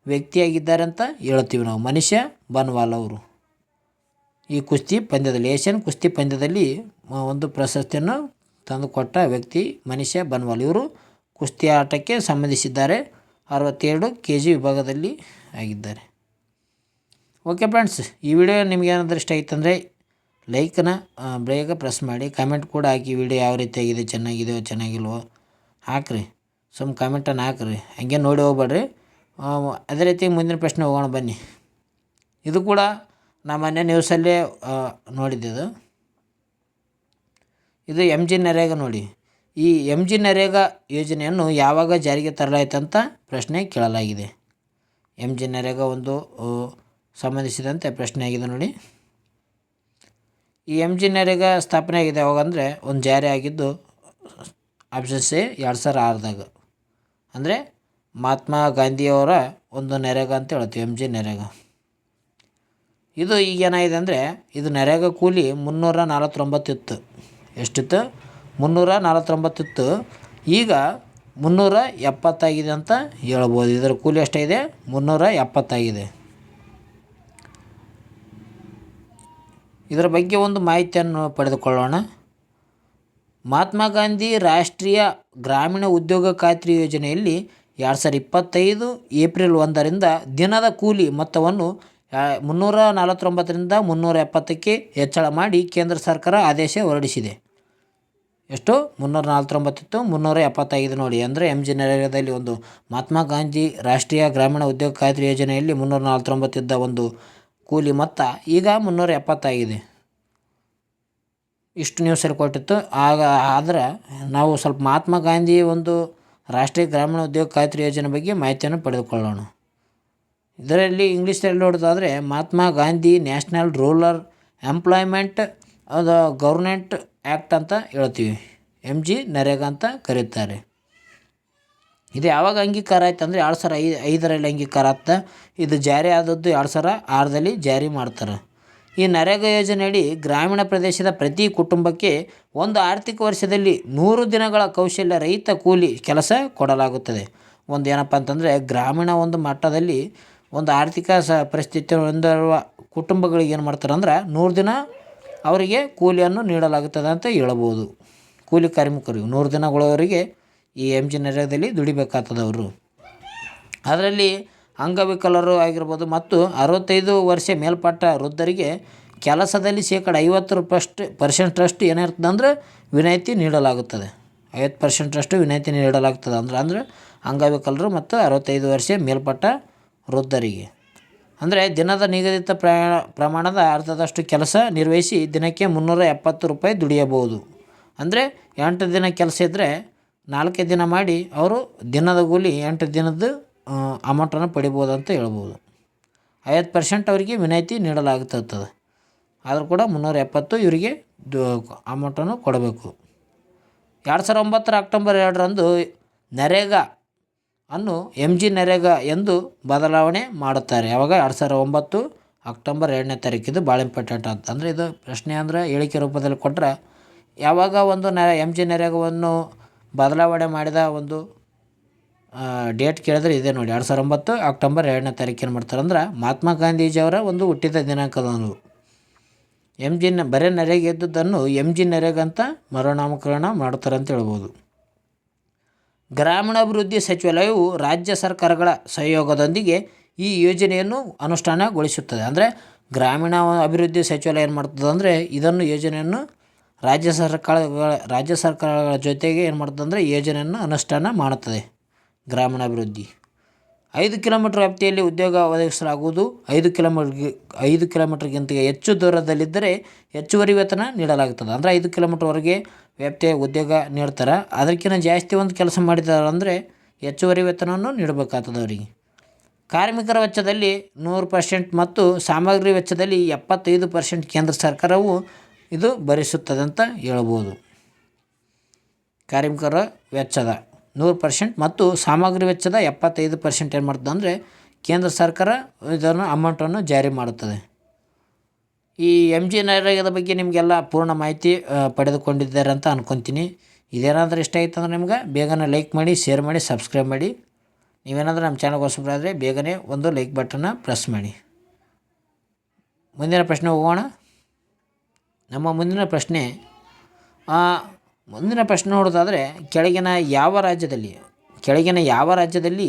ವ್ಯಕ್ತಿಯಾಗಿದ್ದಾರೆ ಅಂತ ಹೇಳ್ತೀವಿ ನಾವು. ಮನೀಷಾ ಬನ್ವಾಲ್ ಅವರು ಈ ಕುಸ್ತಿ ಪಂದ್ಯದಲ್ಲಿ ಏಷ್ಯನ್ ಕುಸ್ತಿ ಪಂದ್ಯದಲ್ಲಿ ಒಂದು ಪ್ರಶಸ್ತಿಯನ್ನು ತಂದುಕೊಟ್ಟ ವ್ಯಕ್ತಿ ಮನೀಷಾ ಬನ್ವಾಲ್. ಇವರು ಕುಸ್ತಿ ಆಟಕ್ಕೆ ಸಂಬಂಧಿಸಿದ್ದಾರೆ. 62 kg ವಿಭಾಗದಲ್ಲಿ ಆಗಿದ್ದಾರೆ. ಓಕೆ ಫ್ರೆಂಡ್ಸ್, ಈ ವಿಡಿಯೋ ನಿಮ್ಗೆ ಏನಾದರೂ ಇಷ್ಟ ಆಯಿತಂದರೆ ಲೈಕನ್ನು ಬೇಗ ಪ್ರೆಸ್ ಮಾಡಿ, ಕಮೆಂಟ್ ಕೂಡ ಹಾಕಿ ವಿಡಿಯೋ ಯಾವ ರೀತಿಯಾಗಿದೆ, ಚೆನ್ನಾಗಿದೆಯೋ ಚೆನ್ನಾಗಿಲ್ವೋ ಹಾಕ್ರಿ, ಕಾಮೆಂಟನ್ನು ಹಾಕ್ರಿ, ಹಂಗೆ ನೋಡಿ ಹೋಗ್ಬೇಡ್ರಿ. ಅದೇ ರೀತಿ ಮುಂದಿನ ಪ್ರಶ್ನೆ ಹೋಗೋಣ ಬನ್ನಿ. ಇದು ಕೂಡ ನಾ ಮೊನ್ನೆ ನ್ಯೂಸಲ್ಲೇ ನೋಡಿದ್ದು. ಇದು MG ನರೇಗಾ ನೋಡಿ. ಈ MG ನರೇಗಾ ಯೋಜನೆಯನ್ನು ಯಾವಾಗ ಜಾರಿಗೆ ತರಲಾಯಿತು ಅಂತ ಪ್ರಶ್ನೆ ಕೇಳಲಾಗಿದೆ. MG ನರೇಗಾ ಒಂದು ಸಂಬಂಧಿಸಿದಂತೆ ಪ್ರಶ್ನೆ ಆಗಿದೆ ನೋಡಿ. ಈ MG ನರೇಗಾ ಸ್ಥಾಪನೆ ಆಗಿದೆ ಯಾವಾಗಂದರೆ ಒಂದು ಜಾರಿ ಆಗಿದ್ದು ಆಪ್ಷನ್ ಸಿ 2006ದಾಗ. ಅಂದರೆ ಮಹಾತ್ಮ ಗಾಂಧಿಯವರ ಒಂದು ನರೇಗಾ ಅಂತ ಹೇಳ್ತೀವಿ MG ನರೇಗಾ. ಇದು ಈಗ ಏನಾಗಿದೆ ಅಂದರೆ ಇದು ನರೇಗಾ ಕೂಲಿ 349 ಇತ್ತು. ಎಷ್ಟಿತ್ತು? 349 ಇತ್ತು. ಈಗ 370 ಆಗಿದೆ ಅಂತ ಹೇಳ್ಬೋದು. ಇದರ ಕೂಲಿ ಎಷ್ಟಾಗಿದೆ? 370 ಆಗಿದೆ. ಇದರ ಬಗ್ಗೆ ಒಂದು ಮಾಹಿತಿಯನ್ನು ಪಡೆದುಕೊಳ್ಳೋಣ. ಮಹಾತ್ಮ ಗಾಂಧಿ ರಾಷ್ಟ್ರೀಯ ಗ್ರಾಮೀಣ ಉದ್ಯೋಗ ಖಾತ್ರಿ ಯೋಜನೆಯಲ್ಲಿ 2025 ಏಪ್ರಿಲ್ 1ರಿಂದ ದಿನದ ಕೂಲಿ ಮೊತ್ತವನ್ನು 349ರಿಂದ 370ಕ್ಕೆ ಹೆಚ್ಚಳ ಮಾಡಿ ಕೇಂದ್ರ ಸರ್ಕಾರ ಆದೇಶ ಹೊರಡಿಸಿದೆ. ಎಷ್ಟು? 349 ಇತ್ತು, 370 ನೋಡಿ. ಅಂದರೆ MG ನರೇಗಾದಲ್ಲಿ ಒಂದು ಮಹಾತ್ಮ ಗಾಂಧಿ ರಾಷ್ಟ್ರೀಯ ಗ್ರಾಮೀಣ ಉದ್ಯೋಗ ಖಾತ್ರಿ ಯೋಜನೆಯಲ್ಲಿ 349 ಇದ್ದ ಒಂದು ಕೂಲಿ ಮೊತ್ತ ಈಗ 370 ಆಗಿದೆ. ಇಷ್ಟು ನ್ಯೂಸಲ್ಲಿ ಕೊಟ್ಟಿತ್ತು. ಆದ್ರೆ ನಾವು ಸ್ವಲ್ಪ ಮಹಾತ್ಮ ಗಾಂಧಿ ಒಂದು ರಾಷ್ಟ್ರೀಯ ಗ್ರಾಮೀಣ ಉದ್ಯೋಗ ಖಾತ್ರಿ ಯೋಜನೆ ಬಗ್ಗೆ ಮಾಹಿತಿಯನ್ನು ಪಡೆದುಕೊಳ್ಳೋಣ. ಇದರಲ್ಲಿ ಇಂಗ್ಲೀಷಲ್ಲಿ ನೋಡೋದಾದರೆ Mahatma Gandhi national rural employment government act ಅಂತ ಹೇಳ್ತೀವಿ. MG ನರೇಗಾ ಅಂತ ಕರೀತಾರೆ. ಇದು ಯಾವಾಗ ಅಂಗೀಕಾರ ಆಯ್ತು ಅಂದರೆ 2005ರಲ್ಲಿ ಅಂಗೀಕಾರ ಆಗ್ತಾ. ಇದು ಜಾರಿ ಆದದ್ದು 2006ರಲ್ಲಿ ಜಾರಿ ಮಾಡ್ತಾರೆ. ಈ ನರೇಗಾ ಯೋಜನೆಯಡಿ ಗ್ರಾಮೀಣ ಪ್ರದೇಶದ ಪ್ರತಿ ಕುಟುಂಬಕ್ಕೆ ಒಂದು ಆರ್ಥಿಕ ವರ್ಷದಲ್ಲಿ 100 ದಿನಗಳ ಕೌಶಲ್ಯ ರಹಿತ ಕೂಲಿ ಕೆಲಸ ಕೊಡಲಾಗುತ್ತದೆ. ಒಂದು ಏನಪ್ಪ ಅಂತಂದರೆ ಗ್ರಾಮೀಣ ಒಂದು ಮಟ್ಟದಲ್ಲಿ ಒಂದು ಆರ್ಥಿಕ ಪರಿಸ್ಥಿತಿ ಹೊಂದಿರುವ ಕುಟುಂಬಗಳಿಗೆ ಏನು ಮಾಡ್ತಾರೆ ಅಂದ್ರೆ 100 ದಿನ ಅವರಿಗೆ ಕೂಲಿಯನ್ನು ನೀಡಲಾಗುತ್ತದೆ ಅಂತ ಹೇಳ್ಬೋದು. ಕೂಲಿ ಕಾರ್ಮಿಕರಿಗೆ 100 ದಿನಗಳವರೆಗೆ ಈ MG ನರೇಗಾದಲ್ಲಿ ದುಡಿಬೇಕಾಗ್ತದೆ ಅವರು. ಅದರಲ್ಲಿ ಅಂಗವಿಕಲರು ಆಗಿರ್ಬೋದು ಮತ್ತು 65 ವರ್ಷ ಮೇಲ್ಪಟ್ಟ ವೃದ್ಧರಿಗೆ ಕೆಲಸದಲ್ಲಿ ಶೇಕಡ 50% ಏನಿರ್ತದೆ ಅಂದರೆ ವಿನಾಯಿತಿ ನೀಡಲಾಗುತ್ತದೆ. 50% ವಿನಾಯಿತಿ ನೀಡಲಾಗ್ತದೆ ಅಂದರೆ ಅಂಗವಿಕಲರು ಮತ್ತು 65 ವರ್ಷ ಮೇಲ್ಪಟ್ಟ ವೃದ್ಧರಿಗೆ. ಅಂದರೆ ದಿನದ ನಿಗದಿತ ಪ್ರಮಾಣದ ಅರ್ಧದಷ್ಟು ಕೆಲಸ ನಿರ್ವಹಿಸಿ ದಿನಕ್ಕೆ 370 ರೂಪಾಯಿ ದುಡಿಯಬಹುದು. ಅಂದರೆ 8 ದಿನ ಕೆಲಸ ಇದ್ದರೆ 4 ದಿನ ಮಾಡಿ ಅವರು ದಿನದ ಕೂಲಿ 8 ದಿನದ ಅಮೌಂಟನ್ನು ಪಡಿಬೋದು ಅಂತ ಹೇಳ್ಬೋದು. 50% ಅವರಿಗೆ ವಿನಾಯಿತಿ ನೀಡಲಾಗುತ್ತದೆ. ಆದರೂ ಕೂಡ 370 ಇವರಿಗೆ ಅಮೌಂಟನ್ನು ಕೊಡಬೇಕು. 2009 ಅಕ್ಟೋಬರ್ 2ರಂದು ನರೇಗಾ ಅನ್ನು MG ನರೇಗಾ ಎಂದು ಬದಲಾವಣೆ ಮಾಡುತ್ತಾರೆ. ಯಾವಾಗ? 2009 ಅಕ್ಟೋಬರ್ 2ನೇ ತಾರೀಕಿದು ಭಾಳ ಇಂಪಾರ್ಟೆಂಟ್ ಅಂತ. ಅಂದರೆ ಇದು ಪ್ರಶ್ನೆ ಅಂದರೆ ಹೇಳಿಕೆ ರೂಪದಲ್ಲಿ ಕೊಟ್ಟರೆ ಯಾವಾಗ ಒಂದು MG ನರೇಗಾವನ್ನು ಬದಲಾವಣೆ ಮಾಡಿದ ಒಂದು ಡೇಟ್ ಕೇಳಿದ್ರೆ ಇದೆ ನೋಡಿ. 2009 ಅಕ್ಟೋಬರ್ 2ನೇ ತಾರೀಕು ಏನು ಮಾಡ್ತಾರೆ ಅಂದ್ರೆ ಮಹಾತ್ಮ ಗಾಂಧೀಜಿಯವರ ಒಂದು ಹುಟ್ಟಿದ ದಿನಾಂಕದಂದು ಬರೀ ನರೇಗಾ ಇದ್ದುದನ್ನು MG ನರೇಗಾ ಅಂತ ಮರುನಾಮಕರಣ ಮಾಡ್ತಾರೆ ಅಂತ ಹೇಳ್ಬೋದು. ಗ್ರಾಮೀಣಾಭಿವೃದ್ಧಿ ಸಚಿವಾಲಯವು ರಾಜ್ಯ ಸರ್ಕಾರಗಳ ಸಹಯೋಗದೊಂದಿಗೆ ಈ ಯೋಜನೆಯನ್ನು ಅನುಷ್ಠಾನಗೊಳಿಸುತ್ತದೆ. ಅಂದರೆ ಗ್ರಾಮೀಣ ಅಭಿವೃದ್ಧಿ ಸಚಿವಾಲಯ ಏನು ಮಾಡ್ತದೆ ಅಂದರೆ ಇದನ್ನು ಯೋಜನೆಯನ್ನು ರಾಜ್ಯ ಸರ್ಕಾರಗಳ ಜೊತೆಗೆ ಏನು ಮಾಡ್ತದೆ ಅಂದರೆ ಯೋಜನೆಯನ್ನು ಅನುಷ್ಠಾನ ಮಾಡುತ್ತದೆ. ಗ್ರಾಮೀಣಾಭಿವೃದ್ಧಿ 5 ಕಿಲೋಮೀಟರ್ ವ್ಯಾಪ್ತಿಯಲ್ಲಿ ಉದ್ಯೋಗ ಒದಗಿಸಲಾಗುವುದು. 5 ಕಿಲೋಮೀಟರ್ಗಿಂತ ಹೆಚ್ಚು ದೂರದಲ್ಲಿದ್ದರೆ ಹೆಚ್ಚುವರಿ ವೇತನ ನೀಡಲಾಗುತ್ತದೆ. ಅಂದರೆ 5 ಕಿಲೋಮೀಟರ್ವರೆಗೆ ವ್ಯಾಪ್ತಿಯ ಉದ್ಯೋಗ ನೀಡ್ತಾರೆ. ಅದಕ್ಕಿಂತ ಜಾಸ್ತಿ ಒಂದು ಕೆಲಸ ಮಾಡಿದ್ದಾರೆ ಅಂದರೆ ಹೆಚ್ಚುವರಿ ವೇತನವನ್ನು ನೀಡಬೇಕಾಗ್ತದೆ ಅವರಿಗೆ. ಕಾರ್ಮಿಕರ ವೆಚ್ಚದಲ್ಲಿ 100% ಮತ್ತು ಸಾಮಗ್ರಿ ವೆಚ್ಚದಲ್ಲಿ 75% ಕೇಂದ್ರ ಸರ್ಕಾರವು ಇದು ಭರಿಸುತ್ತದೆ ಅಂತ ಹೇಳ್ಬೋದು. ಕಾರ್ಮಿಕರ ವೆಚ್ಚದ 100% ಮತ್ತು ಸಾಮಗ್ರಿ ವೆಚ್ಚದ 75% ಏನು ಮಾಡ್ತದೆ ಅಂದರೆ ಕೇಂದ್ರ ಸರ್ಕಾರ ಇದನ್ನು ಅಮೌಂಟನ್ನು ಜಾರಿ ಮಾಡುತ್ತದೆ. ಈ MG ನರೇಗಾದ ಬಗ್ಗೆ ನಿಮಗೆಲ್ಲ ಪೂರ್ಣ ಮಾಹಿತಿ ಪಡೆದುಕೊಂಡಿದ್ದಾರೆ ಅಂತ ಅಂದ್ಕೊತೀನಿ. ಇದೇನಾದರೂ ಇಷ್ಟ ಆಯಿತು ಅಂದರೆ ನಿಮ್ಗೆ ಬೇಗನೆ ಲೈಕ್ ಮಾಡಿ, ಶೇರ್ ಮಾಡಿ, ಸಬ್ಸ್ಕ್ರೈಬ್ ಮಾಡಿ. ನೀವೇನಾದರೂ ನಮ್ಮ ಚಾನಲ್ಗೆ ಹೊಸಬರಾದರೆ ಬೇಗನೆ ಒಂದು ಲೈಕ್ ಬಟನ್ನ ಪ್ರೆಸ್ ಮಾಡಿ. ಮುಂದಿನ ಪ್ರಶ್ನೆ ಹೋಗೋಣ. ನಮ್ಮ ಮುಂದಿನ ಪ್ರಶ್ನೆ ನೋಡೋದಾದರೆ ಕೆಳಗಿನ ಯಾವ ರಾಜ್ಯದಲ್ಲಿ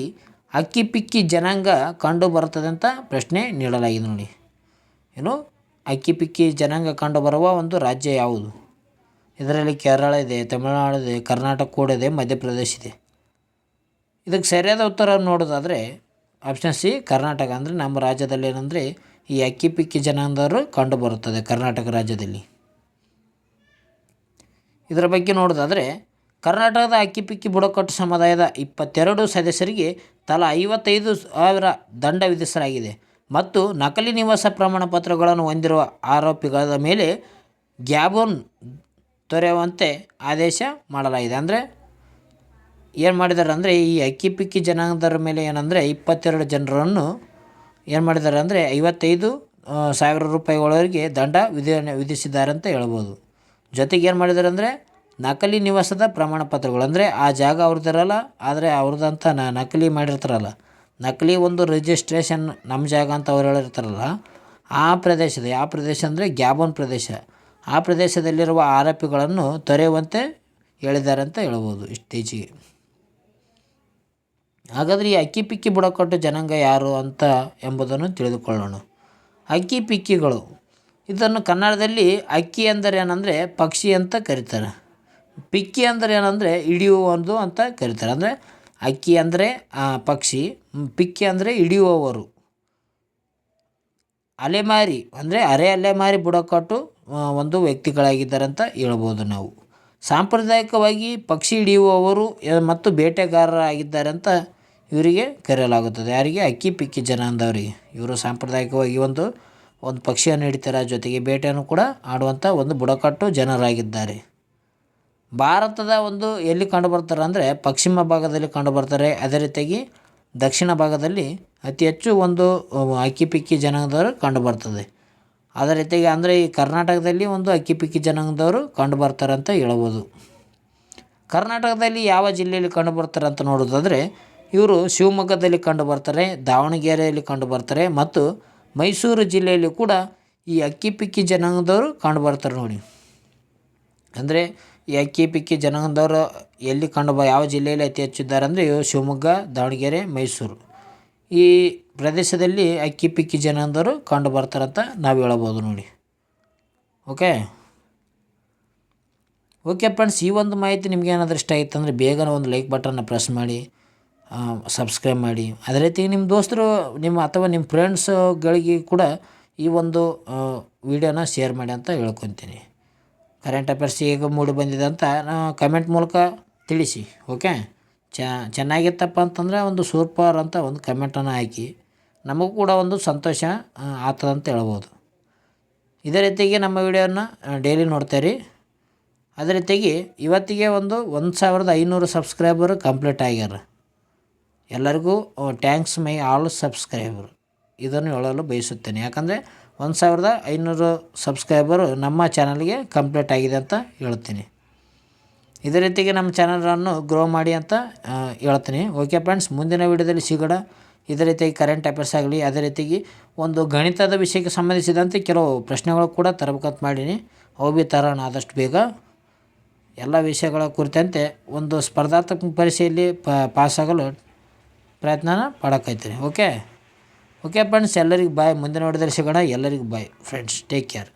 ಅಕ್ಕಿಪಿಕ್ಕಿ ಜನಾಂಗ ಕಂಡು ಬರುತ್ತದೆ ಅಂತ ಪ್ರಶ್ನೆ ನೀಡಲಾಗಿದೆ ನೋಡಿ. ಏನು ಅಕ್ಕಿಪಿಕ್ಕಿ ಜನಾಂಗ ಕಂಡುಬರುವ ಒಂದು ರಾಜ್ಯ ಯಾವುದು? ಇದರಲ್ಲಿ ಕೇರಳ ಇದೆ, ತಮಿಳುನಾಡು ಇದೆ, ಕರ್ನಾಟಕ ಕೂಡ ಇದೆ, ಮಧ್ಯಪ್ರದೇಶ ಇದೆ. ಇದಕ್ಕೆ ಸರಿಯಾದ ಉತ್ತರ ನೋಡೋದಾದರೆ ಆಪ್ಷನ್ ಸಿ ಕರ್ನಾಟಕ. ಅಂದರೆ ನಮ್ಮ ರಾಜ್ಯದಲ್ಲಿ ಏನಂದರೆ ಈ ಅಕ್ಕಿ ಪಿಕ್ಕಿ ಜನಾಂಗದವರು ಕಂಡು ಬರುತ್ತದೆ ಕರ್ನಾಟಕ ರಾಜ್ಯದಲ್ಲಿ. ಇದರ ಬಗ್ಗೆ ನೋಡೋದಾದರೆ ಕರ್ನಾಟಕದ ಅಕ್ಕಿ ಪಿಕ್ಕಿ ಬುಡಕಟ್ಟು ಸಮುದಾಯದ 22 ಸದಸ್ಯರಿಗೆ ತಲಾ 55,000 ದಂಡ ವಿಧಿಸಲಾಗಿದೆ ಮತ್ತು ನಕಲಿ ನಿವಾಸ ಪ್ರಮಾಣ ಪತ್ರಗಳನ್ನು ಹೊಂದಿರುವ ಆರೋಪಿಗಳ ಮೇಲೆ ಗ್ಯಾಬೋನ್ ತೊರೆಯುವಂತೆ ಆದೇಶ ಮಾಡಲಾಗಿದೆ. ಅಂದರೆ ಏನು ಮಾಡಿದ್ದಾರೆ ಅಂದರೆ ಈ ಅಕ್ಕಿ ಪಿಕ್ಕಿ ಜನಾಂಗದವರ ಮೇಲೆ ಏನಂದರೆ 22 ಜನರನ್ನು ಏನು ಮಾಡಿದ್ದಾರೆ ಅಂದರೆ 55,000 ರೂಪಾಯಿಗಳವರೆಗೆ ದಂಡ ವಿಧಿಸಿದ್ದಾರೆ ಅಂತ ಹೇಳ್ಬೋದು. ಜೊತೆಗೆ ಏನು ಮಾಡಿದ್ದಾರೆ ಅಂದರೆ ನಕಲಿ ನಿವಾಸದ ಪ್ರಮಾಣ ಪತ್ರಗಳು, ಅಂದರೆ ಆ ಜಾಗ ಅವ್ರದ್ದಿರಲ್ಲ, ಆದರೆ ಅವ್ರದ್ದಂತ ನಕಲಿ ಮಾಡಿರ್ತಾರಲ್ಲ, ನಕಲಿ ಒಂದು ರಿಜಿಸ್ಟ್ರೇಷನ್ ನಮ್ಮ ಜಾಗ ಅಂತ ಅವ್ರು ಹೇಳಿರ್ತಾರಲ್ಲ, ಆ ಪ್ರದೇಶ ಅಂದರೆ ಗ್ಯಾಬೋನ್ ಪ್ರದೇಶ, ಆ ಪ್ರದೇಶದಲ್ಲಿರುವ ಆರೋಪಿಗಳನ್ನು ತೊರೆಯುವಂತೆ ಹೇಳಿದ್ದಾರೆ ಅಂತ ಹೇಳ್ಬೋದು ಇತ್ತೀಚೆಗೆ. ಹಾಗಾದರೆ ಈ ಅಕ್ಕಿ ಪಿಕ್ಕಿ ಬುಡಕಟ್ಟು ಜನಾಂಗ ಯಾರು ಅಂತ ಎಂಬುದನ್ನು ತಿಳಿದುಕೊಳ್ಳೋಣ. ಅಕ್ಕಿ ಪಿಕ್ಕಿಗಳು, ಇದನ್ನು ಕನ್ನಡದಲ್ಲಿ ಅಕ್ಕಿ ಅಂದರೆ ಏನಂದರೆ ಪಕ್ಷಿ ಅಂತ ಕರೀತಾರೆ. ಪಿಕ್ಕಿ ಅಂದರೆ ಏನಂದರೆ ಹಿಡಿಯುವುದು ಅಂತ ಕರೀತಾರೆ. ಅಂದರೆ ಅಕ್ಕಿ ಅಂದರೆ ಪಕ್ಷಿ, ಪಿಕ್ಕಿ ಅಂದರೆ ಹಿಡಿಯುವವರು. ಅಲೆಮಾರಿ ಅಂದರೆ ಅಲೆಮಾರಿ ಬುಡಕಟ್ಟು ಒಂದು ವ್ಯಕ್ತಿಗಳಾಗಿದ್ದಾರೆ ಅಂತ ಹೇಳ್ಬೋದು ನಾವು. ಸಾಂಪ್ರದಾಯಿಕವಾಗಿ ಪಕ್ಷಿ ಹಿಡಿಯುವವರು ಮತ್ತು ಬೇಟೆಗಾರರಾಗಿದ್ದಾರೆ ಅಂತ ಇವರಿಗೆ ಕರೆಯಲಾಗುತ್ತದೆ. ಯಾರಿಗೆ? ಅಕ್ಕಿ ಪಿಕ್ಕಿ ಜನಾಂಗದವರಿಗೆ. ಇವರು ಸಾಂಪ್ರದಾಯಿಕವಾಗಿ ಒಂದು ಪಕ್ಷಿಯನ್ನು ಹಿಡಿತಾರೆ, ಜೊತೆಗೆ ಬೇಟೆಯನ್ನು ಕೂಡ ಆಡುವಂಥ ಒಂದು ಬುಡಕಟ್ಟು ಜನರಾಗಿದ್ದಾರೆ. ಭಾರತದ ಎಲ್ಲಿ ಕಂಡುಬರ್ತಾರೆ ಅಂದರೆ ಪಶ್ಚಿಮ ಭಾಗದಲ್ಲಿ ಕಂಡುಬರ್ತಾರೆ. ಅದೇ ರೀತಿಯಾಗಿ ದಕ್ಷಿಣ ಭಾಗದಲ್ಲಿ ಅತಿ ಹೆಚ್ಚು ಅಕ್ಕಿ ಪಿಕ್ಕಿ ಜನಾಂಗದವರು ಕಂಡುಬರ್ತದೆ. ಅದೇ ರೀತಿಯಾಗಿ ಅಂದರೆ ಈ ಕರ್ನಾಟಕದಲ್ಲಿ ಅಕ್ಕಿ ಪಿಕ್ಕಿ ಜನಾಂಗದವರು ಕಂಡುಬರ್ತಾರೆ ಅಂತ ಹೇಳ್ಬೋದು. ಕರ್ನಾಟಕದಲ್ಲಿ ಯಾವ ಜಿಲ್ಲೆಯಲ್ಲಿ ಕಂಡುಬರ್ತಾರೆ ಅಂತ ನೋಡೋದಾದರೆ ಇವರು ಶಿವಮೊಗ್ಗದಲ್ಲಿ ಕಂಡುಬರ್ತಾರೆ, ದಾವಣಗೆರೆಯಲ್ಲಿ ಕಂಡುಬರ್ತಾರೆ ಮತ್ತು ಮೈಸೂರು ಜಿಲ್ಲೆಯಲ್ಲಿ ಕೂಡ ಈ ಅಕ್ಕಿ ಪಿಕ್ಕಿ ಜನಾಂಗದವರು ಕಂಡುಬರ್ತಾರೆ ನೋಡಿ. ಅಂದರೆ ಈ ಅಕ್ಕಿ ಪಿಕ್ಕಿ ಜನಾಂಗದವರು ಎಲ್ಲಿ ಯಾವ ಜಿಲ್ಲೆಯಲ್ಲಿ ಅತಿ ಹೆಚ್ಚಿದ್ದಾರೆ ಅಂದರೆ ಶಿವಮೊಗ್ಗ, ದಾವಣಗೆರೆ, ಮೈಸೂರು ಈ ಪ್ರದೇಶದಲ್ಲಿ ಅಕ್ಕಿ ಪಿಕ್ಕಿ ಜನಾಂಗದವರು ಕಂಡು ಬರ್ತಾರಂತ ನಾವು ಹೇಳ್ಬೋದು ನೋಡಿ. ಓಕೆ ಫ್ರೆಂಡ್ಸ್, ಈ ಒಂದು ಮಾಹಿತಿ ನಿಮ್ಗೆ ಏನಾದರೂ ಇಷ್ಟ ಆಯಿತು ಅಂದರೆ ಬೇಗನೆ ಒಂದು ಲೈಕ್ ಬಟನ್ನ ಪ್ರೆಸ್ ಮಾಡಿ, ಸಬ್ಸ್ಕ್ರೈಬ್ ಮಾಡಿ. ಅದೇ ರೀತಿ ನಿಮ್ಮ ದೋಸ್ತರು ಅಥವಾ ನಿಮ್ಮ ಫ್ರೆಂಡ್ಸ್ಗಳಿಗೆ ಕೂಡ ಈ ಒಂದು ವಿಡಿಯೋನ ಶೇರ್ ಮಾಡಿ ಅಂತ ಹೇಳ್ಕೊತೀನಿ. ಕರೆಂಟ್ ಅಫೇರ್ಸ್ ಹೇಗೆ ಮೂಡಿ ಬಂದಿದೆ ಅಂತ ಕಮೆಂಟ್ ಮೂಲಕ ತಿಳಿಸಿ. ಓಕೆ, ಚೆನ್ನಾಗಿತ್ತಪ್ಪ ಅಂತಂದರೆ ಸೂಪರ್ ಅಂತ ಕಮೆಂಟನ್ನು ಹಾಕಿ, ನಮಗೂ ಕೂಡ ಸಂತೋಷ ಆಗ್ತದಂತ ಹೇಳ್ಬೋದು. ಇದೇ ರೀತಿಯಾಗಿ ನಮ್ಮ ವಿಡಿಯೋನ ಡೈಲಿ ನೋಡ್ತಾಯಿರಿ. ಅದೇ ರೀತಿಯಾಗಿ ಇವತ್ತಿಗೆ 1,500 ಸಬ್ಸ್ಕ್ರೈಬರ್ ಕಂಪ್ಲೀಟ್ ಆಗ್ಯಾರ. ಎಲ್ಲರಿಗೂ ಥ್ಯಾಂಕ್ಸ್ ಮೈ ಆಲ್ ಸಬ್ಸ್ಕ್ರೈಬರ್ ಇದನ್ನು ಹೇಳಲು ಬಯಸುತ್ತೇನೆ. ಯಾಕಂದರೆ 1,500 ಸಬ್ಸ್ಕ್ರೈಬರು ನಮ್ಮ ಚಾನಲ್ಗೆ ಕಂಪ್ಲೀಟ್ ಆಗಿದೆ ಅಂತ ಹೇಳ್ತೀನಿ. ಇದೇ ರೀತಿಗೆ ನಮ್ಮ ಚಾನಲನ್ನು ಗ್ರೋ ಮಾಡಿ ಅಂತ ಹೇಳ್ತೀನಿ. ಓಕೆ ಫ್ರೆಂಡ್ಸ್, ಮುಂದಿನ ವಿಡಿಯೋದಲ್ಲಿ ಸಿಗೋಣ. ಇದೇ ರೀತಿಯಾಗಿ ಕರೆಂಟ್ ಅಫೇರ್ಸ್ ಆಗಲಿ, ಅದೇ ರೀತಿಯಾಗಿ ಗಣಿತದ ವಿಷಯಕ್ಕೆ ಸಂಬಂಧಿಸಿದಂತೆ ಕೆಲವು ಪ್ರಶ್ನೆಗಳು ಕೂಡ ತರಬೇಕಂತ ಮಾಡೀನಿ. ಅವು ಭೀ ತರೋಣ ಆದಷ್ಟು ಬೇಗ. ಎಲ್ಲ ವಿಷಯಗಳ ಕುರಿತಂತೆ ಸ್ಪರ್ಧಾತ್ಮಕ ಪರೀಕ್ಷೆಯಲ್ಲಿ ಪಾಸಾಗಲು ಪ್ರಯತ್ನನ ಪಡೋಕೈತೀನಿ. ಓಕೆ ಫ್ರೆಂಡ್ಸ್, ಎಲ್ಲರಿಗೂ ಬಾಯ್. ಮುಂದಿನ ವಿಡಿಯೋದಲ್ಲಿ ಸಿಗೋಣ. ಎಲ್ಲರಿಗೂ ಬಾಯ್ ಫ್ರೆಂಡ್ಸ್, ಟೇಕ್ ಕೇರ್.